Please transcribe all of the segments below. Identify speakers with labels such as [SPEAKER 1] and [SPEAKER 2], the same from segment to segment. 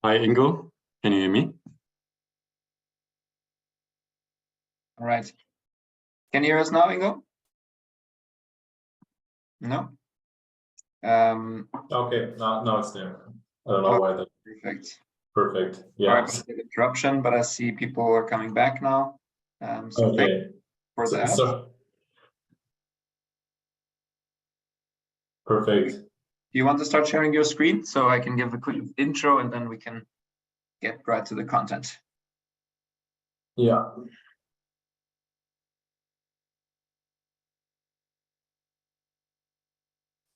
[SPEAKER 1] Hi, Ingo. Can you hear me?
[SPEAKER 2] All right. Can you hear us now, Ingo? No?
[SPEAKER 3] Okay, now it's there. I don't know why that.
[SPEAKER 2] Perfect.
[SPEAKER 3] Perfect. Yeah.
[SPEAKER 2] Sorry about the interruption, but I see people are coming back now. So
[SPEAKER 3] Okay.
[SPEAKER 2] thank you for that.
[SPEAKER 3] Perfect.
[SPEAKER 2] Do you want to start sharing your screen so I can give a quick intro and then we can get right to the content?
[SPEAKER 3] Yeah.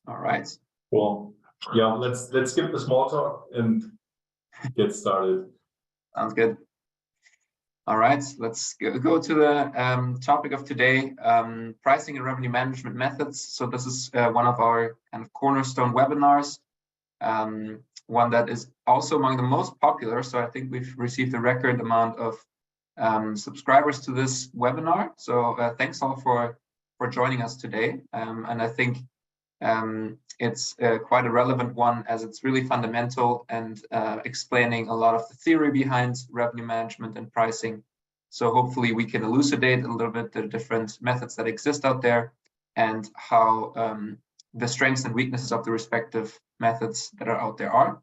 [SPEAKER 2] All right.
[SPEAKER 3] Cool. Yeah, let's skip the small talk and get started.
[SPEAKER 2] Sounds good. All right, let's go to the topic of today, pricing and revenue management methods. So this is one of our kind of cornerstone webinars, one that is also among the most popular. So I think we've received a record amount of subscribers to this webinar. So thanks all for joining us today. And I think it's quite a relevant one as it's really fundamental and explaining a lot of the theory behind revenue management and pricing. So hopefully we can elucidate a little bit the different methods that exist out there and how the strengths and weaknesses of the respective methods that are out there are.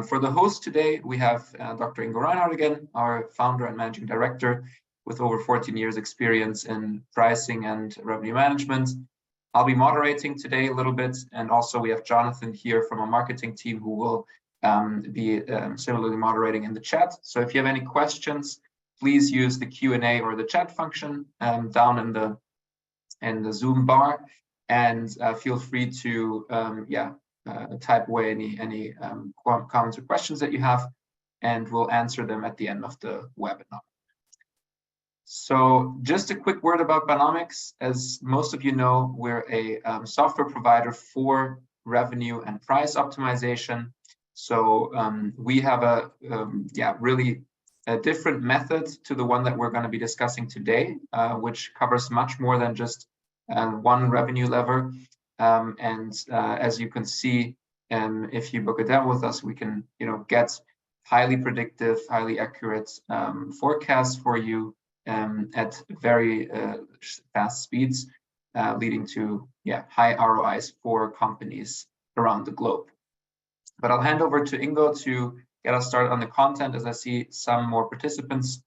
[SPEAKER 2] For the host today, we have Dr. Ingo Reinhardt again, our founder and managing director with over 14 years experience in pricing and revenue management. I'll be moderating today a little bit, and also we have Jonathan here from our marketing team who will be similarly moderating in the chat. So if you have any questions, please use the Q&A or the chat function down in the Zoom bar, and feel free to type away any comments or questions that you have, and we'll answer them at the end of the webinar. So just a quick word about Buynomics. As most of you know, we're a software provider for revenue and price optimization. So we have a really a different method to the one that we're going to be discussing today, which covers much more than just one revenue lever. As you can see, if you book a demo with us, we can get highly predictive, highly accurate forecasts for you at very fast speeds, leading to high ROIs for companies around the globe. But I'll hand over to Ingo to get us started on the content, as I see some more participants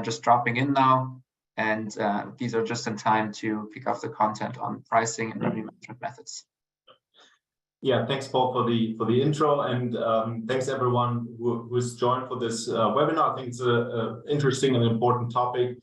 [SPEAKER 2] just dropping in now, and these are just in time to kick off the content on pricing and revenue management methods.
[SPEAKER 3] Yeah, thanks, Paul, for the intro, and thanks everyone who's joined for this webinar. I think it's an interesting and important topic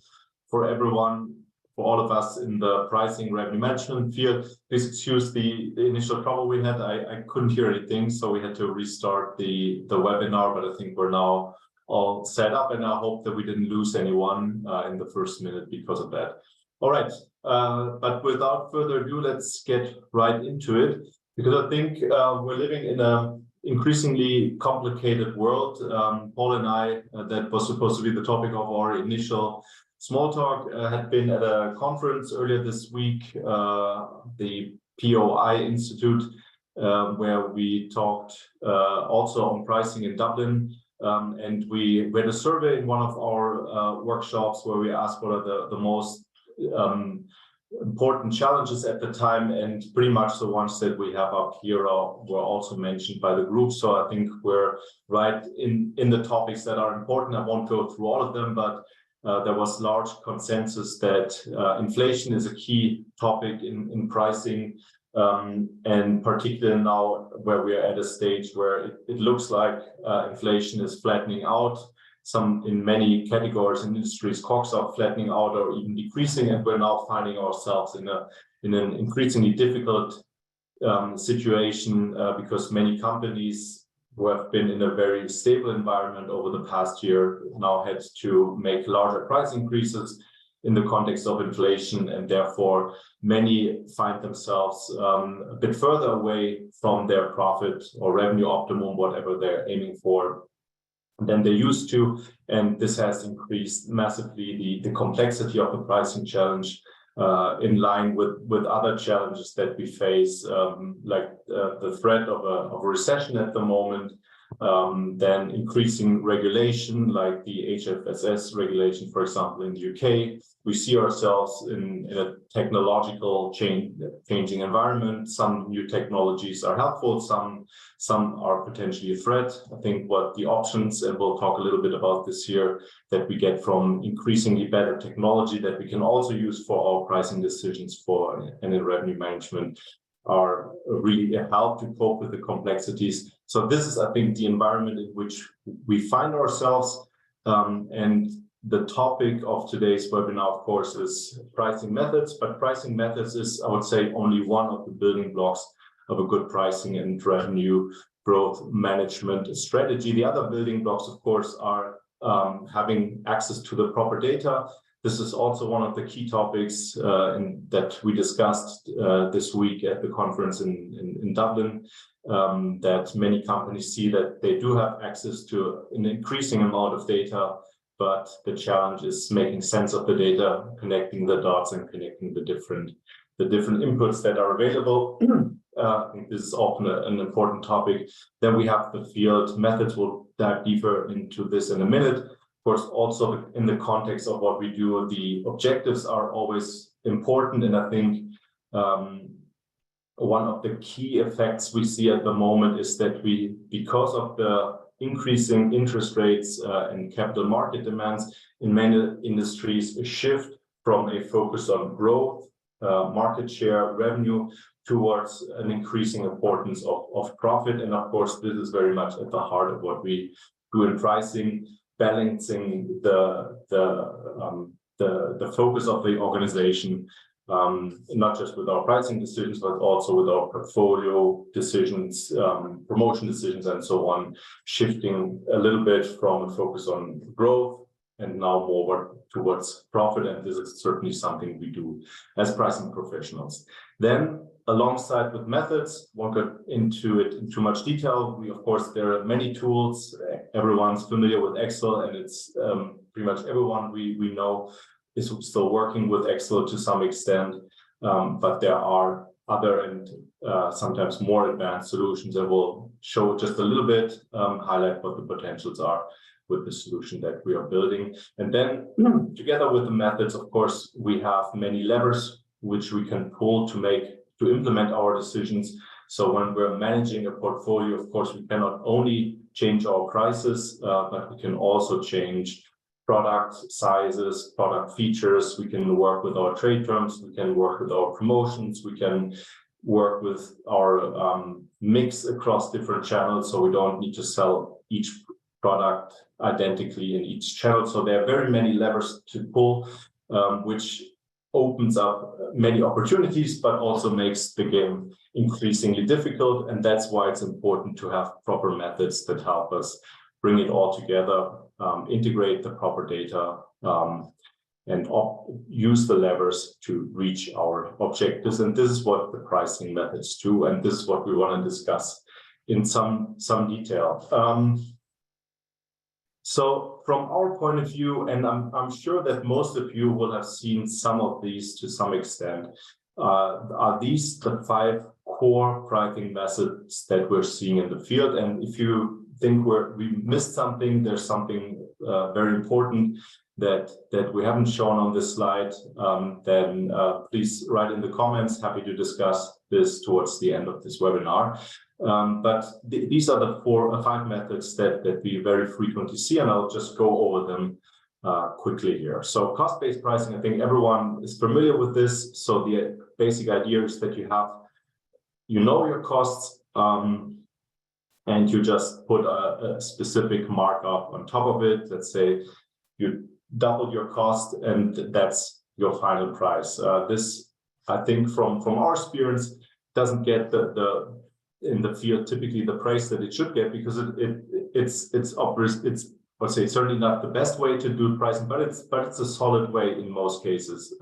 [SPEAKER 3] for everyone, for all of us in the pricing revenue management field. Please excuse the initial trouble we had. I couldn't hear anything, so we had to restart the webinar, but I think we're now all set up, and I hope that we didn't lose anyone in the first minute because of that. All right, but without further ado, let's get right into it. Because I think we're living in an increasingly complicated world. Paul and I, that was supposed to be the topic of our initial small talk, had been at a conference earlier this week, the POI Institute, where we talked also on pricing in Dublin. And we had a survey in one of our workshops where we asked what are the most important challenges at the time, and pretty much the ones that we have up here were also mentioned by the group. So I think we're right in the topics that are important. I won't go through all of them, but there was large consensus that inflation is a key topic in pricing, and particularly now where we are at a stage where it looks like inflation is flattening out. In many categories and industries, costs are flattening out or even decreasing, and we're now finding ourselves in an increasingly difficult situation because many companies who have been in a very stable environment over the past year now had to make larger price increases in the context of inflation, and therefore many find themselves a bit further away from their profit or revenue optimum, whatever they're aiming for, than they used to, and this has increased massively the complexity of the pricing challenge in line with other challenges that we face, like the threat of a recession at the moment, then increasing regulation like the HFSS regulation, for example, in the UK. We see ourselves in a technological changing environment. Some new technologies are helpful, some are potentially a threat. I think what the options, and we'll talk a little bit about this here, that we get from increasingly better technology that we can also use for our pricing decisions and in revenue management are really a help to cope with the complexities. So this is, I think, the environment in which we find ourselves. And the topic of today's webinar, of course, is pricing methods, but pricing methods is, I would say, only one of the building blocks of a good pricing and revenue growth management strategy. The other building blocks, of course, are having access to the proper data. This is also one of the key topics that we discussed this week at the conference in Dublin, that many companies see that they do have access to an increasing amount of data, but the challenge is making sense of the data, connecting the dots and connecting the different inputs that are available. I think this is often an important topic. Then we have the field methods. We'll dive deeper into this in a minute. Of course, also in the context of what we do, the objectives are always important. And I think one of the key effects we see at the moment is that because of the increasing interest rates and capital market demands in many industries, a shift from a focus on growth, market share, revenue, towards an increasing importance of profit. And of course, this is very much at the heart of what we do in pricing, balancing the focus of the organization, not just with our pricing decisions, but also with our portfolio decisions, promotion decisions, and so on, shifting a little bit from a focus on growth and now more towards profit. And this is certainly something we do as pricing professionals. Then, alongside with methods, won't get into it in too much detail. Of course, there are many tools. Everyone's familiar with Excel, and it's pretty much everyone we know is still working with Excel to some extent. But there are other and sometimes more advanced solutions, and we'll show just a little bit, highlight what the potentials are with the solution that we are building. And then together with the methods, of course, we have many levers which we can pull to implement our decisions. So when we're managing a portfolio, of course, we cannot only change our prices, but we can also change product sizes, product features. We can work with our trade terms. We can work with our promotions. We can work with our mix across different channels. So we don't need to sell each product identically in each channel. So there are very many levers to pull, which opens up many opportunities, but also makes the game increasingly difficult. And that's why it's important to have proper methods that help us bring it all together, integrate the proper data, and use the levers to reach our objectives. And this is what the pricing methods do. And this is what we want to discuss in some detail. So from our point of view, and I'm sure that most of you will have seen some of these to some extent, are these the 5 core pricing methods that we're seeing in the field. And if you think we missed something, there's something very important that we haven't shown on this slide, then please write in the comments. Happy to discuss this towards the end of this webinar. But these are the 4 or 5 methods that we very frequently see, and I'll just go over them quickly here. So cost-based pricing, I think everyone is familiar with this. So the basic idea is that you know your costs, and you just put a specific markup on top of it. Let's say you double your cost, and that's your final price. This, I think, from our experience, doesn't get in the field typically the price that it should get, because it's obvious. It's, I would say, certainly not the best way to do pricing, but it's a solid way in most cases.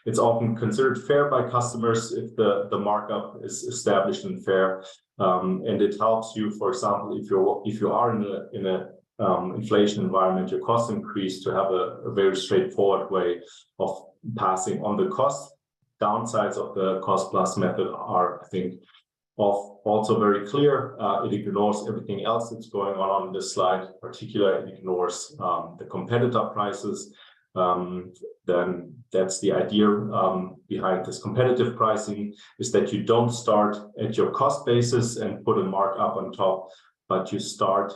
[SPEAKER 3] It's often considered fair by customers if the markup is established and fair, and it helps you, for example, if you are in a inflation environment, your costs increase, to have a very straightforward way of passing on the cost. Downsides of the cost plus method are, I think, also very clear. It ignores everything else that's going on this slide. Particularly, it ignores the competitor prices. Then that's the idea behind this competitive pricing, is that you don't start at your cost basis and put a markup on top, but you start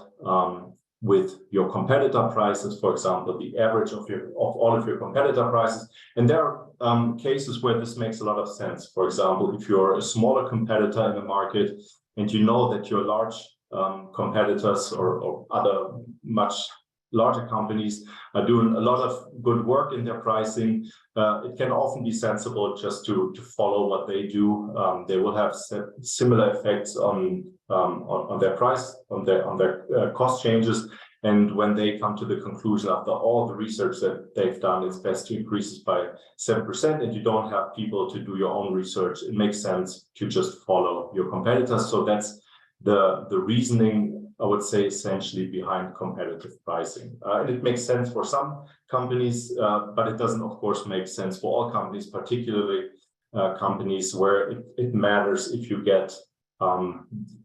[SPEAKER 3] with your competitor prices, for example, the average of all of your competitor prices. And there are cases where this makes a lot of sense. For example, if you're a smaller competitor in the market and you know that your large competitors or other much larger companies are doing a lot of good work in their pricing, it can often be sensible just to follow what they do. They will have similar effects on their price, on their cost changes. And when they come to the conclusion after all the research that they've done, it's best to increase it by 7%, and you don't have people to do your own research, it makes sense to just follow your competitors. So that's the reasoning, I would say, essentially behind competitive pricing. And it makes sense for some companies, but it doesn't, of course, make sense for all companies, particularly companies where it matters if you get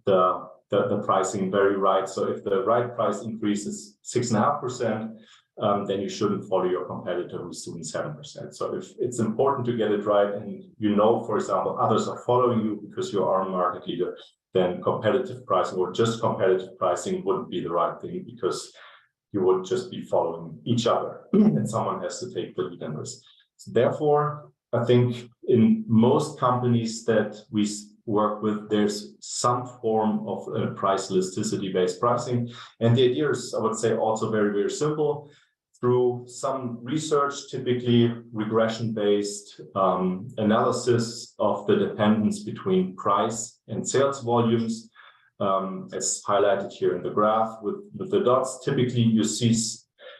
[SPEAKER 3] the pricing very right. So if the right price increase is 6.5%, then you shouldn't follow your competitor who's doing 7%. So if it's important to get it right, and you know, for example, others are following you because you are a market leader, then competitive pricing or just competitive pricing wouldn't be the right thing, because you would just be following each other and someone has to take the lead on this. So therefore, I think in most companies that we work with, there's some form of price elasticity-based pricing. And the idea is, I would say, also very, very simple. Through some research, typically regression-based analysis of the dependence between price and sales volumes, as highlighted here in the graph with the dots. Typically, you see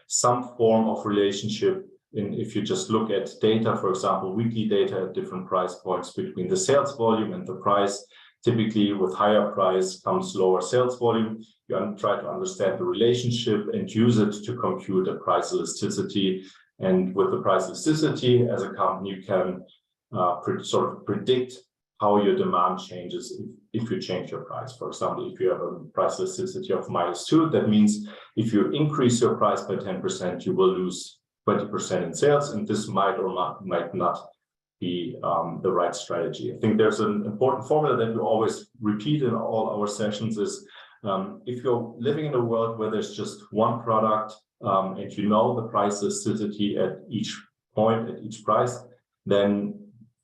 [SPEAKER 3] some form of relationship if you just look at data, for example, weekly data at different price points between the sales volume and the price. Typically, with higher price comes lower sales volume. You try to understand the relationship and use it to compute a price elasticity. And with the price elasticity, as a company, you can sort of predict how your demand changes if you change your price. For example, if you have a price elasticity of -2, that means if you increase your price by 10%, you will lose 20% in sales, and this might or might not be the right strategy. I think there's an important formula that we always repeat in all our sessions is, if you're living in a world where there's just one product and you know the price elasticity at each point, at each price, then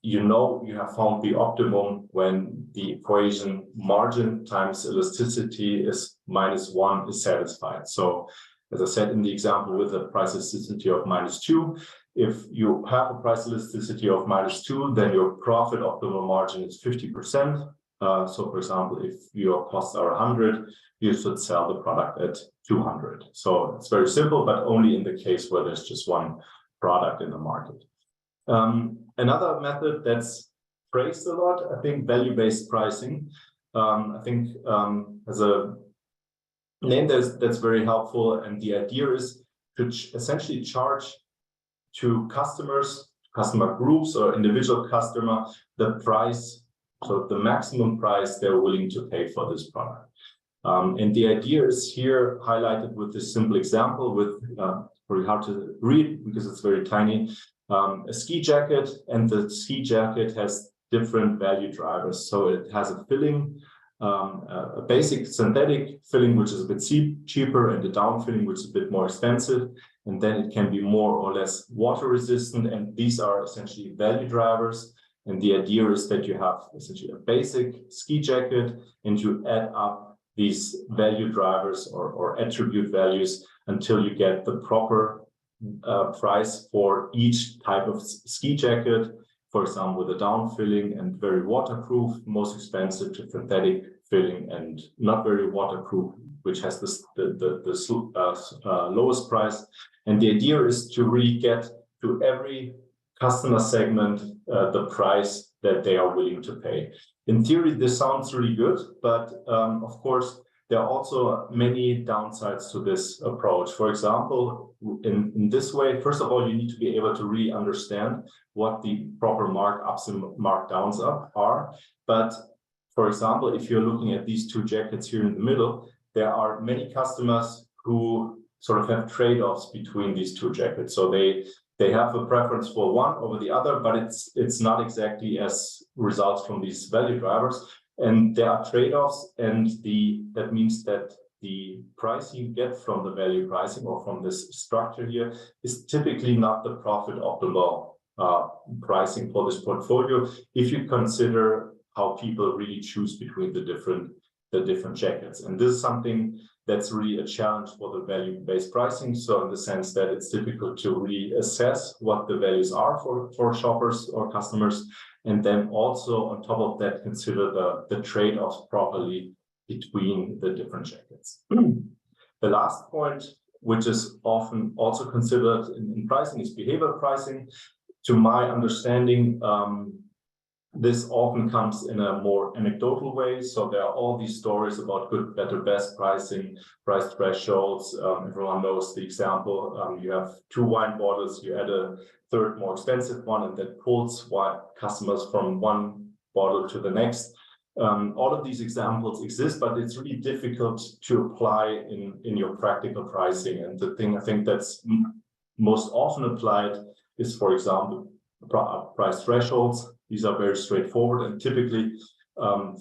[SPEAKER 3] you know you have found the optimum when the equation margin times elasticity is -1 is satisfied. So as I said in the example with a price elasticity of -2, if you have a price elasticity of -2, then your profit optimal margin is 50%. So for example, if your costs are 100, you should sell the product at 200. So it's very simple, but only in the case where there's just one product in the market. Another method that's praised a lot, I think, value-based pricing. I think as a name that's very helpful, and the idea is to essentially charge to customers, customer groups, or individual customer the price, so the maximum price they're willing to pay for this product. And the idea is here highlighted with this simple example with very hard to read because it's very tiny. A ski jacket, and the ski jacket has different value drivers. So it has a filling, a basic synthetic filling, which is a bit cheaper, and a down filling, which is a bit more expensive. And then it can be more or less water resistant. And these are essentially value drivers. And the idea is that you have essentially a basic ski jacket, and you add up these value drivers or attribute values until you get the proper price for each type of ski jacket. For example, with a down filling and very waterproof, most expensive, to synthetic filling and not very waterproof, which has the lowest price. And the idea is to really get to every customer segment the price that they are willing to pay. In theory, this sounds really good, but of course, there are also many downsides to this approach. For example, in this way, first of all, you need to be able to really understand what the proper markups and markdowns are. But for example, if you're looking at these two jackets here in the middle, there are many customers who sort of have trade-offs between these two jackets. So they have a preference for one over the other, but it's not exactly as results from these value drivers. And there are trade-offs, and that means that the price you get from the value pricing or from this structure here is typically not the profit optimal pricing for this portfolio if you consider how people really choose between the different jackets. And this is something that's really a challenge for the value-based pricing. So in the sense that it's difficult to really assess what the values are for shoppers or customers, and then also on top of that consider the trade-offs properly between the different jackets. The last point, which is often also considered in pricing, is behavioral pricing. To my understanding, this often comes in a more anecdotal way. So there are all these stories about good, better, best pricing, price thresholds. Everyone knows the example. You have two wine bottles, you add a third more expensive one, and that pulls customers from one bottle to the next. All of these examples exist, but it's really difficult to apply in your practical pricing. And the thing I think that's most often applied is, for example, price thresholds. These are very straightforward, and typically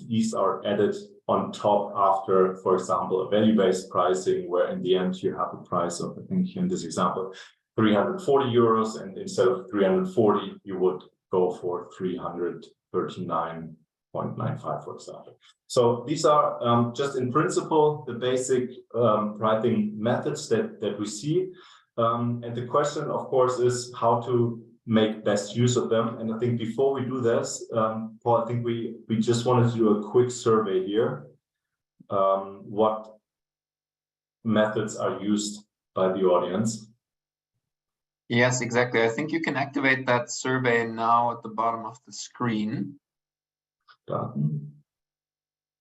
[SPEAKER 3] these are added on top after, for example, a value-based pricing, where in the end you have a price of, I think in this example, 340 euros, and instead of 340, you would go for 339.95, for example. So these are just in principle the basic pricing methods that we see. And the question, of course, is how to make best use of them. And I think before we do this, Paul, I think we just wanted to do a quick survey here. What methods are used by the audience?
[SPEAKER 2] Yes, exactly. I think you can activate that survey now at the bottom of the screen.
[SPEAKER 3] Done.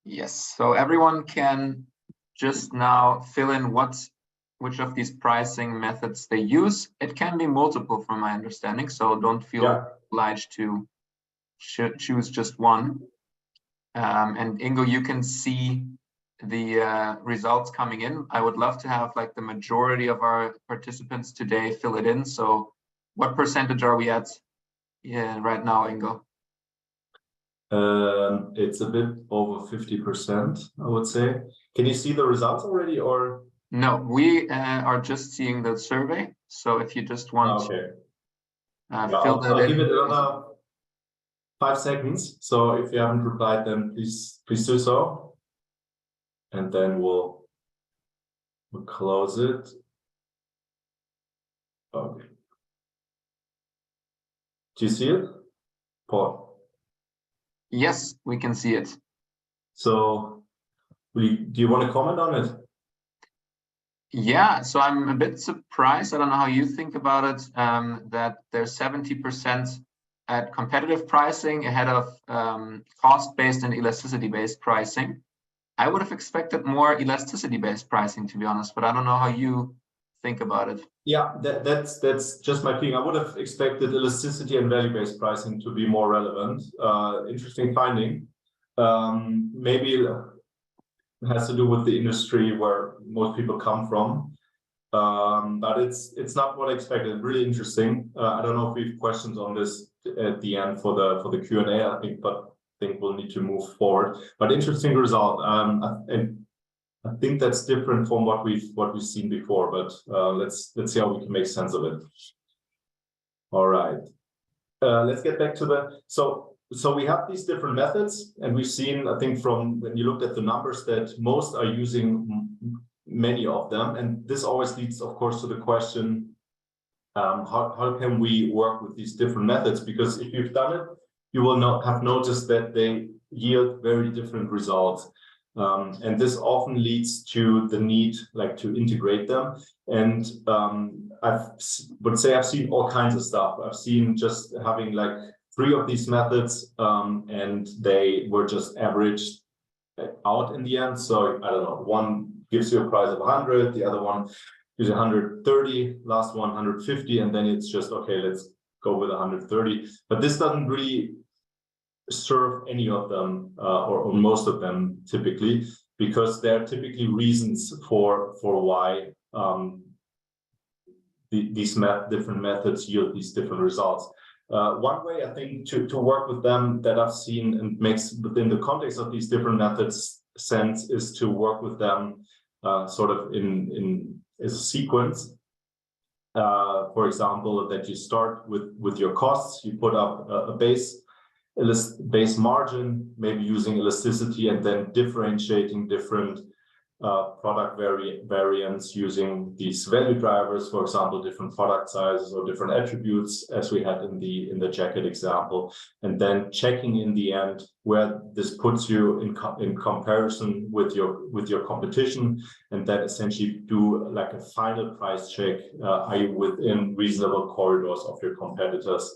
[SPEAKER 2] Yes, so everyone can just now fill in which of these pricing methods they use. It can be multiple from my understanding, so don't feel obliged to choose just one. And Ingo, you can see the results coming in. I would love to have like the majority of our participants today fill it in. So what percentage are we at right now, Ingo?
[SPEAKER 3] It's a bit over 50%, I would say. Can you see the results already, or?
[SPEAKER 2] No, we are just seeing the survey. So if you just want to fill that in.
[SPEAKER 3] I'll give it another 5 seconds. So if you haven't replied, then please do so. And then we'll close it. Okay. Do you see it, Paul?
[SPEAKER 2] Yes, we can see it.
[SPEAKER 3] So do you want to comment on it?
[SPEAKER 2] Yeah, so I'm a bit surprised. I don't know how you think about it, that there's 70% at competitive pricing ahead of cost-based and elasticity-based pricing. I would have expected more elasticity-based pricing, to be honest, but I don't know how you think about it.
[SPEAKER 3] Yeah, that's just my feeling. I would have expected elasticity and value-based pricing to be more relevant. Interesting finding. Maybe it has to do with the industry where most people come from, but it's not what I expected. Really interesting. I don't know if we have questions on this at the end for the Q&A. I think we'll need to move forward. But interesting result. And I think that's different from what we've seen before. But let's see how we can make sense of it. All right. Let's get back to so we have these different methods, and we've seen, I think, from when you looked at the numbers, that most are using many of them. And this always leads, of course, to the question, how can we work with these different methods? Because if you've done it, you will have noticed that they yield very different results. And this often leads to the need to integrate them. And I would say I've seen all kinds of stuff. I've seen just having 3 of these methods, and they were just averaged out in the end. So I don't know, one gives you a price of 100, the other one gives 130, last one 150, and then it's just, okay, let's go with 130. But this doesn't really serve any of them or most of them typically, because there are typically reasons for why these different methods yield these different results. One way I think to work with them that I've seen and makes within the context of these different methods sense is to work with them sort of in as a sequence. For example, that you start with your costs, you put up a base margin, maybe using elasticity, and then differentiating different product variants using these value drivers, for example, different product sizes or different attributes, as we had in the jacket example, and then checking in the end where this puts you in comparison with your competition, and then essentially do like a final price check, are you within reasonable corridors of your competitors,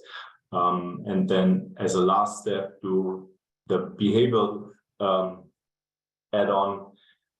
[SPEAKER 3] and then as a last step do the behavioral add-on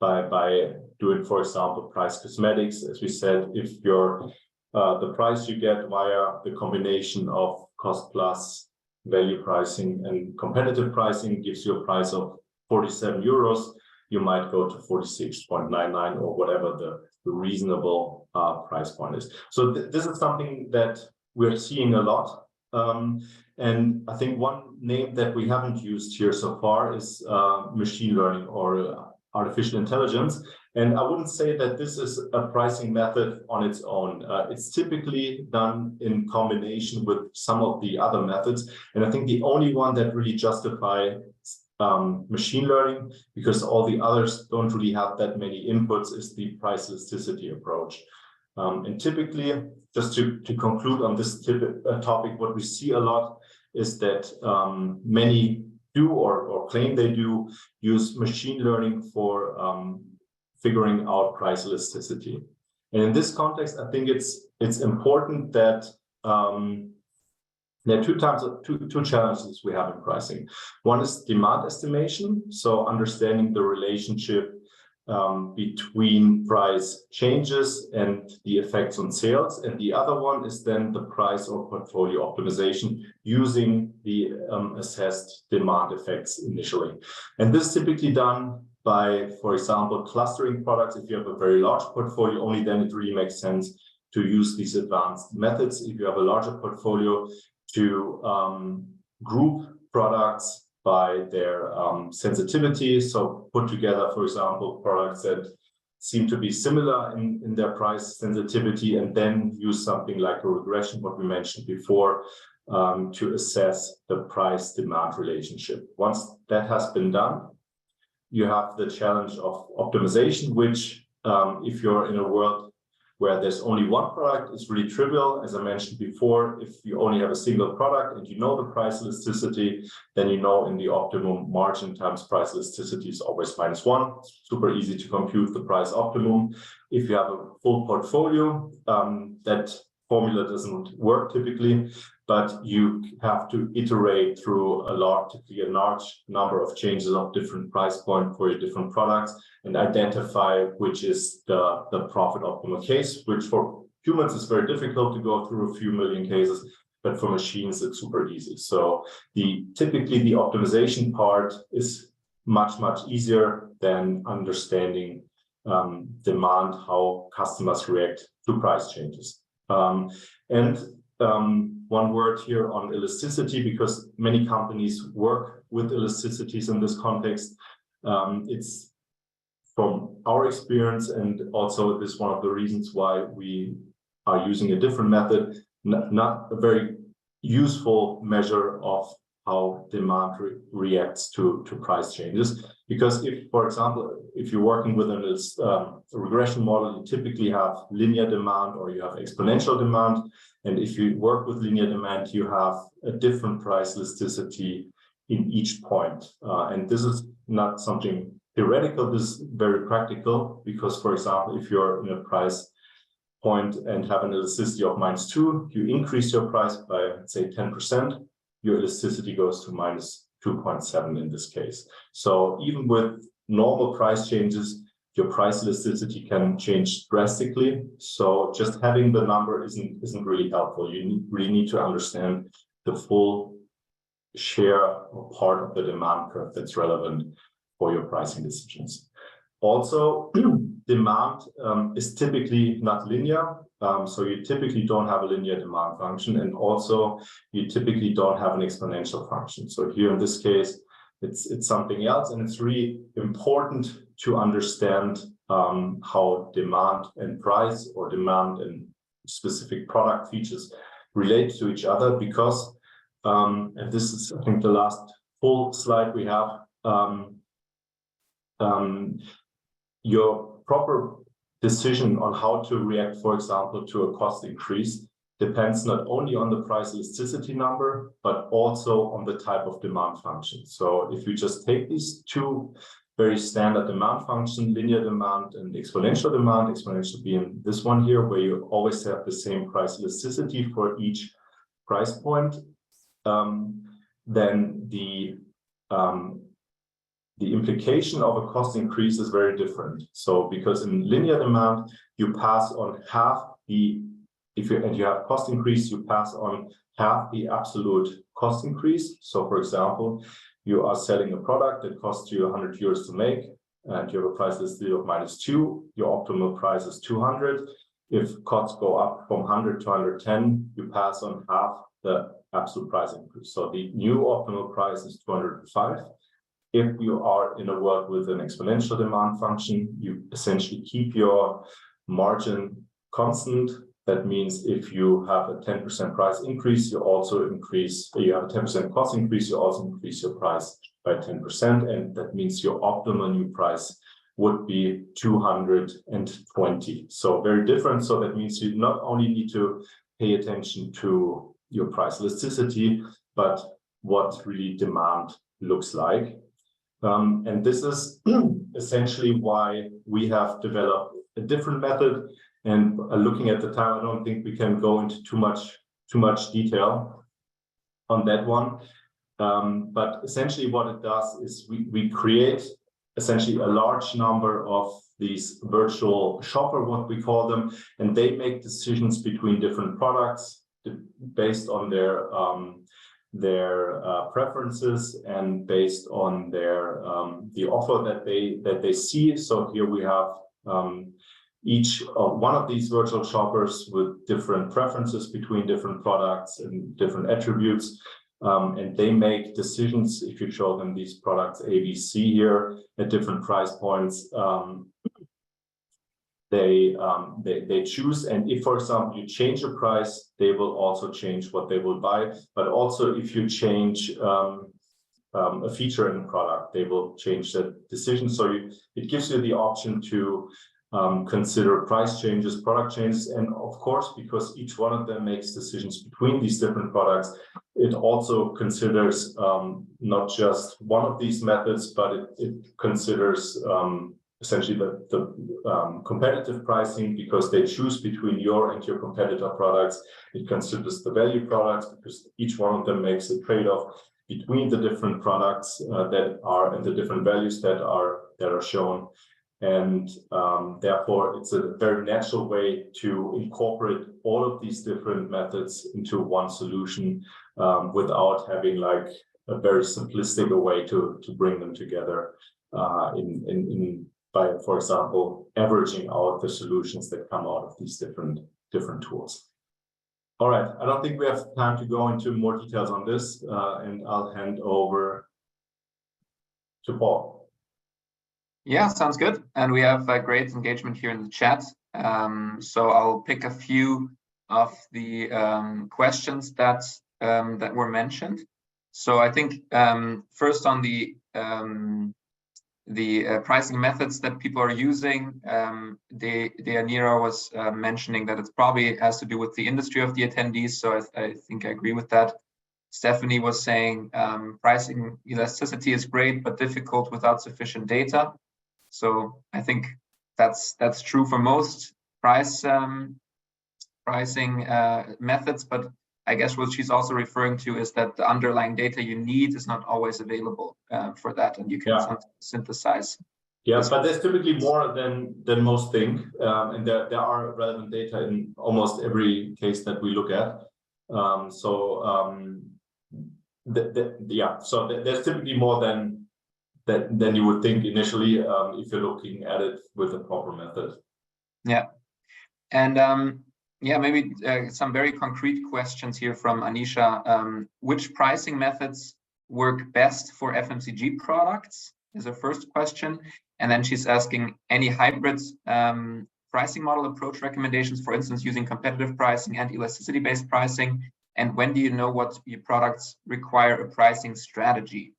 [SPEAKER 3] by doing, for example, price cosmetics. As we said, if the price you get via the combination of cost plus value pricing and competitive pricing gives you a price of 47 euros, you might go to 46.99 or whatever the reasonable price point is. So this is something that we're seeing a lot. And I think one name that we haven't used here so far is machine learning or artificial intelligence. And I wouldn't say that this is a pricing method on its own. It's typically done in combination with some of the other methods. And I think the only one that really justifies machine learning, because all the others don't really have that many inputs, is the price elasticity approach. And typically, just to conclude on this topic, what we see a lot is that many do or claim they do use machine learning for figuring out price elasticity. And in this context, I think it's important that there are two challenges we have in pricing. One is demand estimation, so understanding the relationship between price changes and the effects on sales. And the other one is then the price or portfolio optimization using the assessed demand effects initially. And this is typically done by, for example, clustering products. If you have a very large portfolio, only then it really makes sense to use these advanced methods. If you have a larger portfolio, to group products by their sensitivity. So put together, for example, products that seem to be similar in their price sensitivity, and then use something like a regression, what we mentioned before, to assess the price demand relationship. Once that has been done, you have the challenge of optimization, which if you're in a world where there's only one product, is really trivial. As I mentioned before, if you only have a single product and you know the price elasticity, then you know in the optimum margin times price elasticity is always -1. It's super easy to compute the price optimum. If you have a full portfolio, that formula doesn't work typically, but you have to iterate through a large number of changes of different price point for your different products and identify which is the profit optimal case, which for humans is very difficult to go through a few million cases, but for machines it's super easy. So typically the optimization part is much easier than understanding demand, how customers react to price changes. One word here on elasticity, because many companies work with elasticities in this context. It's from our experience, and also this is one of the reasons why we are using a different method, not a very useful measure of how demand reacts to price changes. Because if, for example, if you're working with a regression model, you typically have linear demand or you have exponential demand. And if you work with linear demand, you have a different price elasticity in each point. And this is not something theoretical, this is very practical, because, for example, if you're in a price point and have an elasticity of -2, you increase your price by, let's say, 10%, your elasticity goes to -2.7 in this case. So even with normal price changes, your price elasticity can change drastically. So just having the number isn't really helpful. You really need to understand the full share or part of the demand curve that's relevant for your pricing decisions. Also, demand is typically not linear. So you typically don't have a linear demand function, and also you typically don't have an exponential function. So here in this case, it's something else, and it's really important to understand how demand and price, or demand and specific product features, relate to each other, because and this is, I think, the last full slide we have. Your proper decision on how to react, for example, to a cost increase depends not only on the price elasticity number, but also on the type of demand function. So if you just take these two very standard demand function, linear demand and exponential being this one here, where you always have the same price elasticity for each price point, then the implication of a cost increase is very different. So because in linear demand, you pass on half the, and you have cost increase, you pass on half the absolute cost increase. So for example, you are selling a product that costs you 100 euros to make, and you have a price elasticity of -2, your optimal price is 200. If costs go up from 100 to 110, you pass on half the absolute price increase. So the new optimal price is 205. If you are in a world with an exponential demand function, you essentially keep your margin constant. That means if you have a 10% price increase, you also increase, you have a 10% cost increase, you also increase your price by 10%. And that means your optimal new price would be 220. So very different. So that means you not only need to pay attention to your price elasticity, but what really demand looks like. And this is essentially why we have developed a different method. And looking at the time, I don't think we can go into too much detail on that one. But essentially what it does is we create essentially a large number of these virtual shopper, what we call them, and they make decisions between different products based on their preferences and based on their the offer that they see. So here we have each one of these virtual shoppers with different preferences between different products and different attributes, and they make decisions. If you show them these products A, B, C here at different price points, they choose, and if, for example, you change a price, they will also change what they will buy. But also, if you change a feature in a product, they will change that decision. So it gives you the option to consider price changes, product changes, and of course, because each one of them makes decisions between these different products, it also considers not just one of these methods, but it considers essentially the competitive pricing, because they choose between your and your competitor products. It considers the value products, because each one of them makes a trade-off between the different products that are, and the different values that are shown. And therefore, it's a very natural way to incorporate all of these different methods into one solution without having like a very simplistic way to bring them together by, for example, averaging out the solutions that come out of these different tools. All right, I don't think we have time to go into more details on this, and I'll hand over to Paul.
[SPEAKER 2] Yeah, sounds good. And we have great engagement here in the chat. So I'll pick a few of the questions that were mentioned. So I think first on the pricing methods that people are using, Deanira was mentioning that it probably has to do with the industry of the attendees. So I think I agree with that. Stephanie was saying pricing elasticity is great, but difficult without sufficient data. So I think that's true for most pricing methods, but I guess what she's also referring to is that the underlying data you need is not always available for that, and you can synthesize.
[SPEAKER 3] Yeah, but there's typically more than most think, and there are relevant data in almost every case that we look at. there's typically more than you would think initially if you're looking at it with a proper method.
[SPEAKER 2] Yeah, and maybe some very concrete questions here from Anisha. Which pricing methods work best for FMCG products is her first question. And then she's asking any hybrid pricing model approach recommendations, for instance, using competitive pricing and elasticity-based pricing. And when do you know what your products require a pricing strategy?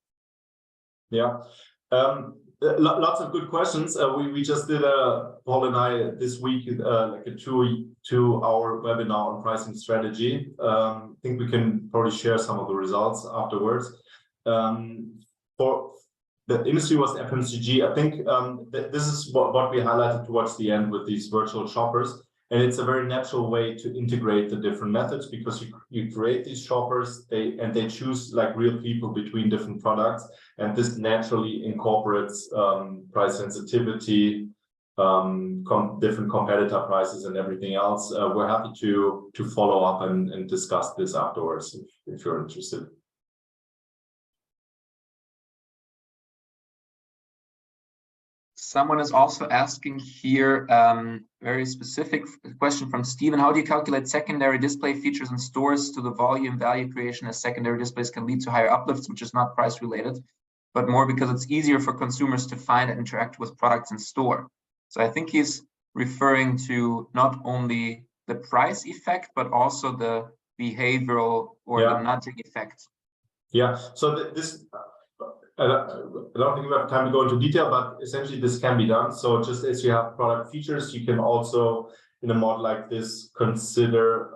[SPEAKER 3] Yeah, lots of good questions. We just did Paul and I this week like a 2-hour webinar on pricing strategy. I think we can probably share some of the results afterwards. For the industry was FMCG. I think this is what we highlighted towards the end with these virtual shoppers. And it's a very natural way to integrate the different methods because you create these shoppers, they choose like real people between different products. And this naturally incorporates price sensitivity, different competitor prices and everything else. We're happy to follow up and discuss this afterwards if you're interested.
[SPEAKER 2] Someone is also asking here, very specific question from Stephen. How do you calculate secondary display features in stores to the volume value creation, as secondary displays can lead to higher uplifts, which is not price related, but more because it's easier for consumers to find and interact with products in store. So I think he's referring to not only the price effect, but also the behavioral or the nudging effect.
[SPEAKER 3] Yeah, so this, I don't think we have time to go into detail, but essentially this can be done. So just as you have product features, you can also, in a model like this, consider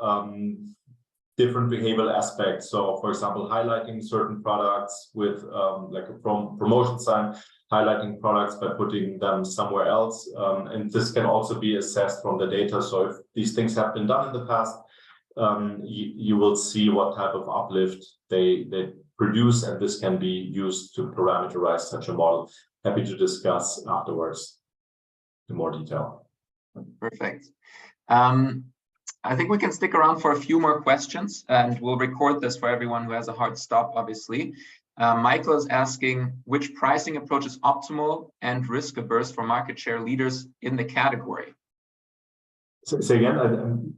[SPEAKER 3] different behavioral aspects. So for example, highlighting certain products with like a promotion sign, highlighting products by putting them somewhere else. And this can also be assessed from the data. So if these things have been done in the past, you will see what type of uplift they produce, and this can be used to parameterize such a model. Happy to discuss afterwards in more detail.
[SPEAKER 2] Perfect. I think we can stick around for a few more questions, and we'll record this for everyone who has a hard stop, obviously. Michael is asking which pricing approach is optimal and risk averse for market share leaders in the category.
[SPEAKER 3] Say again.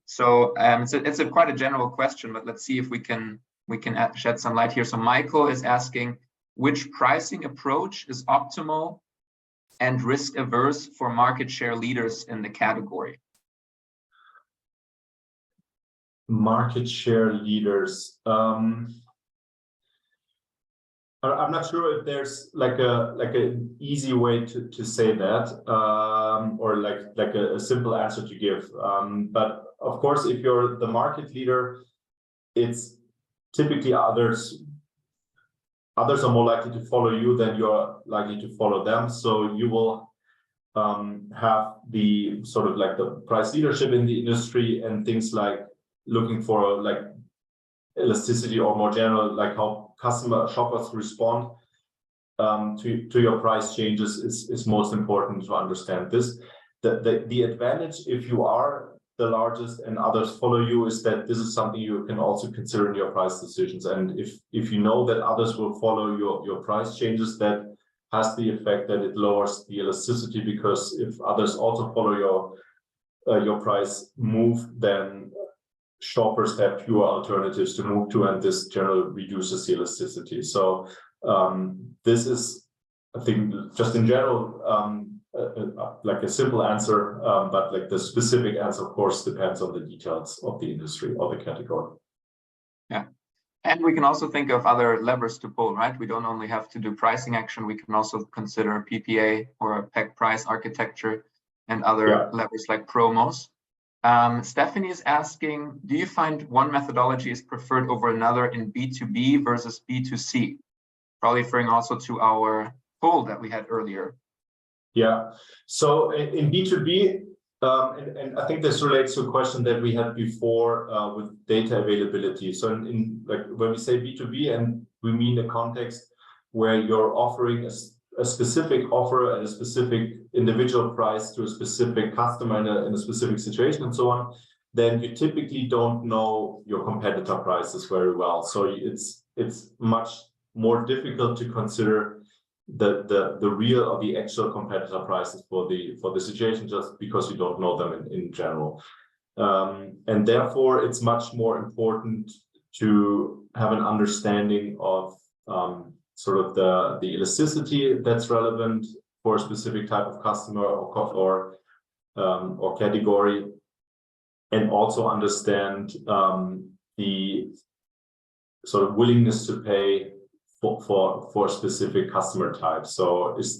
[SPEAKER 2] So it's quite a general question, but let's see if we can shed some light here. So Michael is asking which pricing approach is optimal and risk averse for market share leaders in the category.
[SPEAKER 3] Market share leaders. I'm not sure if there's like an easy way to say that, or like a simple answer to give. But of course, if you're the market leader, it's typically others are more likely to follow you than you're likely to follow them. So you will have the sort of like the price leadership in the industry, and things like looking for like elasticity, or more general, like how shoppers respond to your price changes is most important to understand this. The advantage, if you are the largest and others follow you, is that this is something you can also consider in your price decisions. And if you know that others will follow your price changes, that has the effect that it lowers the elasticity, because if others also follow your price move, then shoppers have fewer alternatives to move to, and this generally reduces the elasticity. So this is, I think, just in general, like a simple answer, but like the specific answer, of course, depends on the details of the industry or the category.
[SPEAKER 2] Yeah, and we can also think of other levers to pull, right? We don't only have to do pricing action. We can also consider PPA or pack price architecture and other levers like promos. Stephanie is asking, do you find one methodology is preferred over another in B2B versus B2C? Probably referring also to our poll that we had earlier.
[SPEAKER 3] Yeah, so in B2B, and I think this relates to a question that we had before with data availability. So in like when we say B2B, and we mean a context where you're offering a specific offer at a specific individual price to a specific customer in a specific situation and so on, then you typically don't know your competitor prices very well. So it's it's much more difficult to consider the real or the actual competitor prices for the situation, just because you don't know them in general. And therefore, it's much more important to have an understanding of sort of the elasticity that's relevant for a specific type of customer or category, and also understand the sort of willingness to pay for a specific customer type. So is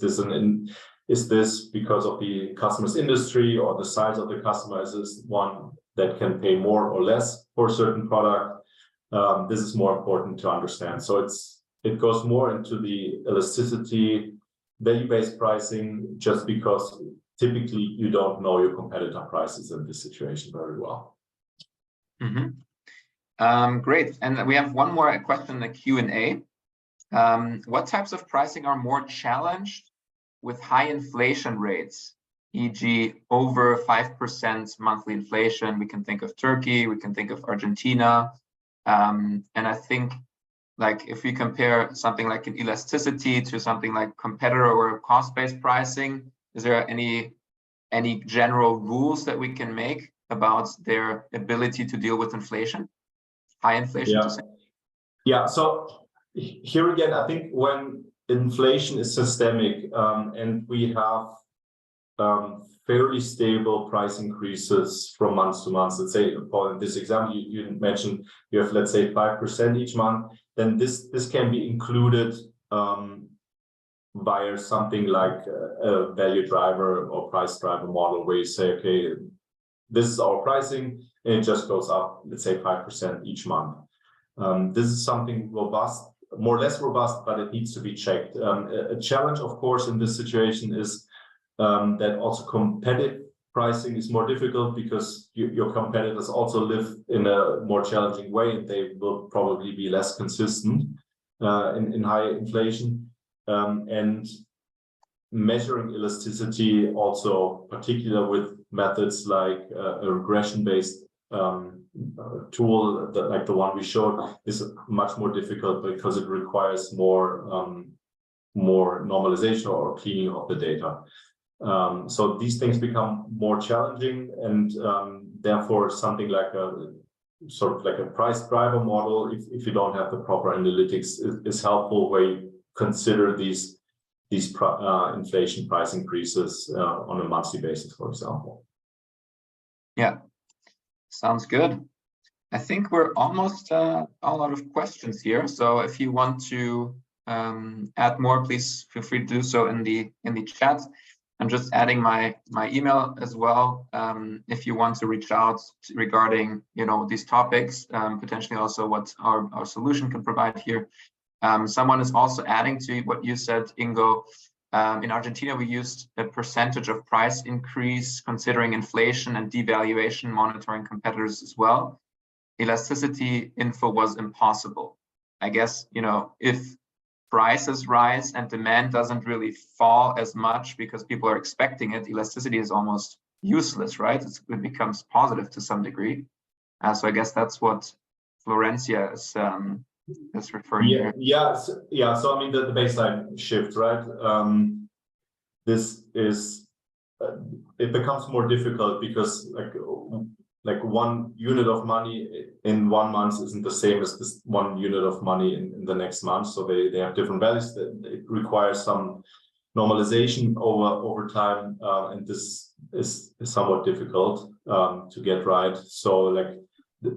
[SPEAKER 3] this because of the customer's industry or the size of the customer? Is this one that can pay more or less for a certain product? This is more important to understand. So it goes more into the elasticity, value-based pricing, just because typically you don't know your competitor prices in this situation very well.
[SPEAKER 2] Great. And we have one more question in the Q&A. What types of pricing are more challenged with high inflation rates, e.g. over 5% monthly inflation? We can think of Turkey, we can think of Argentina. And I think, like, if we compare something like an elasticity to something like competitor or cost-based pricing, is there any general rules that we can make about their ability to deal with inflation, high inflation?
[SPEAKER 3] Yeah. So here again, I think when inflation is systemic and we have fairly stable price increases from month to month, let's say, in this example, you mentioned you have, let's say, 5% each month, then this can be included via something like a value driver or price driver model, where you say, okay, this is our pricing, and it just goes up, let's say, 5% each month. This is something robust, more or less robust, but it needs to be checked. A challenge, of course, in this situation is that also competitive pricing is more difficult, because your competitors also live in a more challenging way, and they will probably be less consistent in high inflation. And measuring elasticity also, particularly with methods like a regression-based tool like the one we showed, is much more difficult, because it requires more normalization or cleaning of the data. So these things become more challenging, and therefore something like a sort of like a price driver model, if you don't have the proper analytics, is helpful, where you consider these inflation price increases on a monthly basis, for example.
[SPEAKER 2] Yeah, sounds good. I think we're almost all out of questions here. So if you want to add more, please feel free to do so in the chat. I'm just adding my email as well. If you want to reach out regarding these topics, potentially also what our solution can provide here. Someone is also adding to what you said, Ingo. In Argentina, we used a percentage of price increase considering inflation and devaluation, monitoring competitors as well. Elasticity info was impossible. I guess, if prices rise and demand doesn't really fall as much because people are expecting it, elasticity is almost useless, right? It becomes positive to some degree. So I guess that's what Florencia is referring to.
[SPEAKER 3] Yeah. So I mean, the baseline shift, right? This is it becomes more difficult, because like 1 unit of money in 1 month isn't the same as this 1 unit of money in the next month. So they have different values. It requires some normalization over time, and this is somewhat difficult to get right. So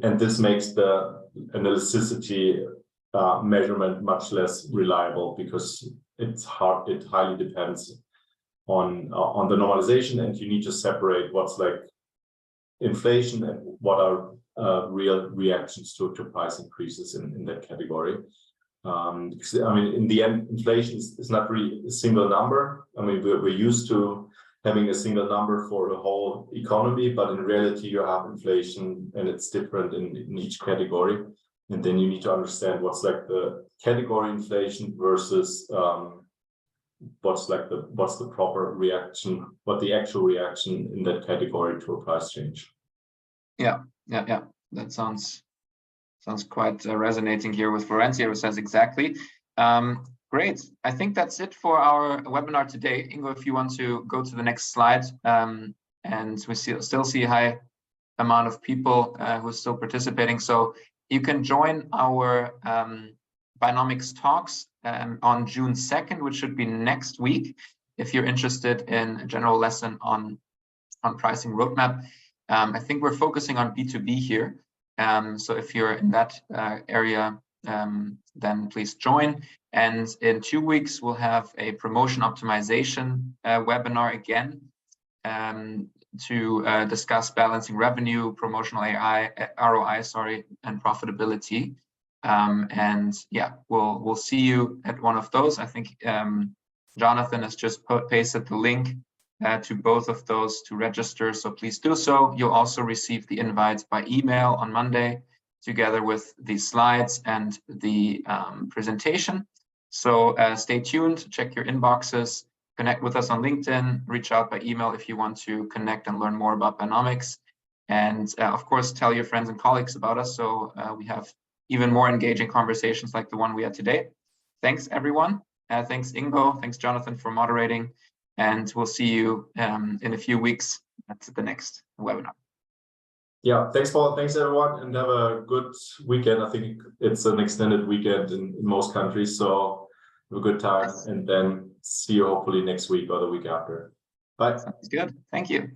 [SPEAKER 3] and this makes the elasticity measurement much less reliable, because it's hard. It highly depends on the normalization, and you need to separate what's like inflation and what are real reactions to price increases in that category. Because, I mean, in the end, inflation is not really a single number. I mean, we're used to having a single number for the whole economy, but in reality, you have inflation, and it's different in each category. And then you need to understand what's like the category inflation versus what's the proper reaction, what the actual reaction in that category to a price change.
[SPEAKER 2] Yeah. That sounds Sounds quite resonating here with Florencia, who says exactly. Great. I think that's it for our webinar today. Ingo, if you want to go to the next slide, and we still see a high amount of people who are still participating. So you can join our Buynomics talks on June 2nd, which should be next week, if you're interested in a general lesson on pricing roadmap. I think we're focusing on B2B here. So if you're in that area, then please join. And in 2 weeks, we'll have a promotion optimization webinar again to discuss balancing revenue, promotional ROI, and profitability. And yeah, we'll see you at one of those. I think Jonathan has just pasted the link to both of those to register, so please do so. You'll also receive the invites by email on Monday, together with the slides and the presentation. So stay tuned, check your inboxes, connect with us on LinkedIn, reach out by email if you want to connect and learn more about Buynomics. And of course, tell your friends and colleagues about us, so we have even more engaging conversations like the one we had today. Thanks, everyone. Thanks, Ingo. Thanks, Jonathan, for moderating. And we'll see you in a few weeks at the next webinar.
[SPEAKER 3] Yeah, thanks, Paul. Thanks, everyone, and have a good weekend. I think it's an extended weekend in most countries, so have a good time, and then see you hopefully next week or the week after. Bye.
[SPEAKER 2] Sounds good. Thank you.